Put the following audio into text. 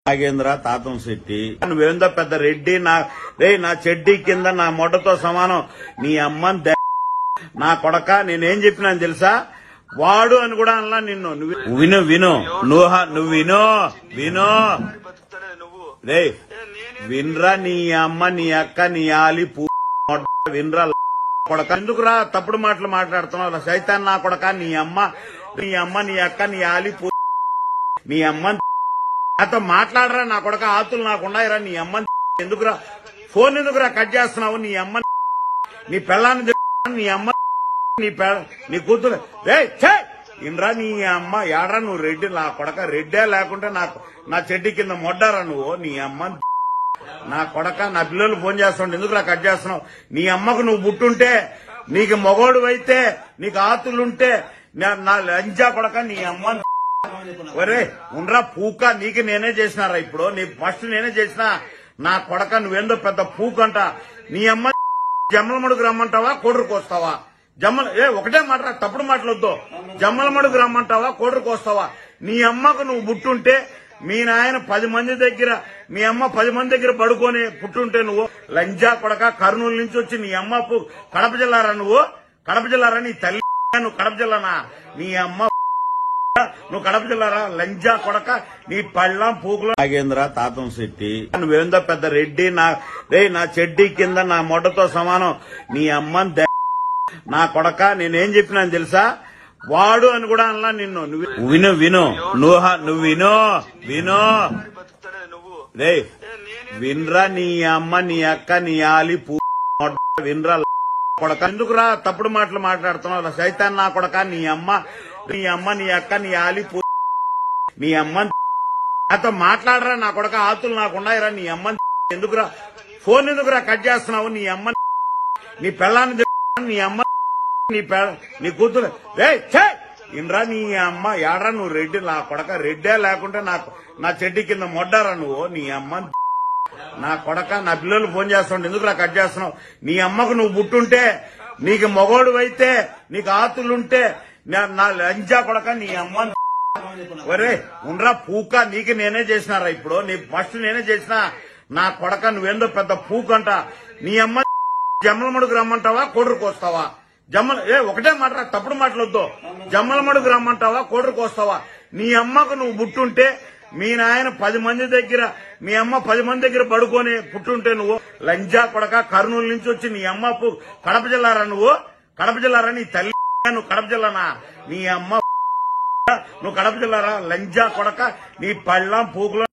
నాగేంద్ర తాతం శెట్టి నువ్వేందో పెద్ద రెడ్డి నా చెడ్డీ కింద నా మొట్టతో సమానం నీ అమ్మని నా కొడక నేనేం చెప్పినాను తెలుసా వాడు అని కూడా అన్నా నిన్ను విను విను నువ్వు విను రే వినరా నీ అమ్మ నీ అక్క నీ ఆలి వినరా కొడక ఎందుకురా తప్పుడు మాటలు మాట్లాడుతున్నావు సైతాన్ నా కొడక నీ అమ్మ నీ అక్క నీ ఆలి నీ అమ్మ నాతో మాట్లాడరా నా కొడక ఆతులు నాకున్నాయిరా నీ అమ్మ ఎందుకురా ఫోన్ ఎందుకురా కట్ చేస్తున్నావు నీ అమ్మ నీ పెళ్ళాన్ని నీ అమ్మ నీ కూతురు ఇన్రా నీ అమ్మ ఏడరా నువ్వు రెడ్డి నా కొడక రెడ్డే లేకుంటే నా చెడ్డి కింద మొడ్డారా నువ్వు నీ అమ్మ నా కొడక నా పిల్లలు ఫోన్ చేస్తుంటే ఎందుకురా కట్ చేస్తున్నావు నీ అమ్మకు నువ్వు పుట్టుంటే నీకు మొగోడు అయితే నీకు ఆతులుంటే నా లంజా కొడక నీ అమ్మ ఒరే ఉండ్రా పూక నీకు నేనే చేసినారా ఇప్పుడు నీ ఫస్ట్ నేనే చేసినా నా కొడక నువ్వేందో పెద్ద పూకంట నీ అమ్మ జమ్మలమడుగు రమ్మంటావా కోడరుకు వస్తావా ఒకటే మాట తప్పుడు మాటలొద్దు జమ్మలమడుగు రమ్మంటావా కోడరుకు వస్తావా నీ అమ్మకు నువ్వు పుట్టుంటే మీ నాయన 10 మంది దగ్గర మీ అమ్మ 10 మంది దగ్గర పడుకొని పుట్టుంటే నువ్వు లంజా కొడక కర్నూలు నుంచి వచ్చి నీ అమ్మ కడప జిల్లారా కడప జిల్లారా నీ తల్లి నువ్వు కడప జిల్లానా నీ అమ్మ నువ్వు కడప జిల్లారా లంజా కొడక నీ పళ్ళం పూకులు నాగేంద్ర తాతం శెట్టి నువ్వేందో పెద్ద రెడ్డి నా చెడ్డీ కింద నా మొట్టతో సమానం నీ అమ్మని నా కొడక నేనేం చెప్పినాను తెలుసా వాడు అని కూడా అన్నా నిన్ను విను రే వినరా నీ అమ్మ నీ అక్క నీ ఆలి వినరా కొడక ఎందుకురా తప్పుడు మాటలు మాట్లాడుతున్నావు సైతాన్ నా కొడక నీ అమ్మ నీ అక్క నీ ఆలి నీ అమ్మ నాతో మాట్లాడరా నా కొడక ఆతులు నాకున్నాయిరా నీ అమ్మ ఎందుకురా ఫోన్ ఎందుకురా కట్ చేస్తున్నావు నీ అమ్మ నీ పెళ్ళాన్ని నీ అమ్మ నీ కూతురు ఇన్రా నీ అమ్మ ఏడరా నువ్వు రెడ్డి నా కొడక రెడ్డే లేకుంటే నా చెడ్డి కింద మొడ్డారా నువ్వు నీ అమ్మ నా కొడక నా పిల్లలు ఫోన్ చేస్తుంటే ఎందుకురా కట్ చేస్తున్నావు నీ అమ్మకు నువ్వు పుట్టుంటే నీకు మొగోడు అయితే నీకు ఆతులుంటే నా లంజా కొడక నీ అమ్మ ఒరే ఉండ్రా పూక నీకు నేనే చేసినారా ఇప్పుడు నీ ఫస్ట్ నేనే చేసినా నా కొడక నువ్వేందో పెద్ద పూకంట నీ అమ్మ జమ్మలమడుగు రమ్మంటావా కోడరుకు వస్తావా ఒకటే మాట తప్పుడు మాటలొద్దు జమ్మలమడుగు రమ్మంటావా కోడరుకు వస్తావా నీ అమ్మకు నువ్వు పుట్టుంటే మీ నాయన 10 మంది దగ్గర మీ అమ్మ 10 మంది దగ్గర పడుకొని పుట్టుంటే నువ్వు లంజా కొడక కర్నూలు నుంచి వచ్చి నీ అమ్మ కడప జిల్లారా నీ తల్లి నువ్వు కడప జిల్లానా నీ అమ్మ నువ్వు కడప జిల్లారా లంజా కొడక నీ పళ్ళం పూకులో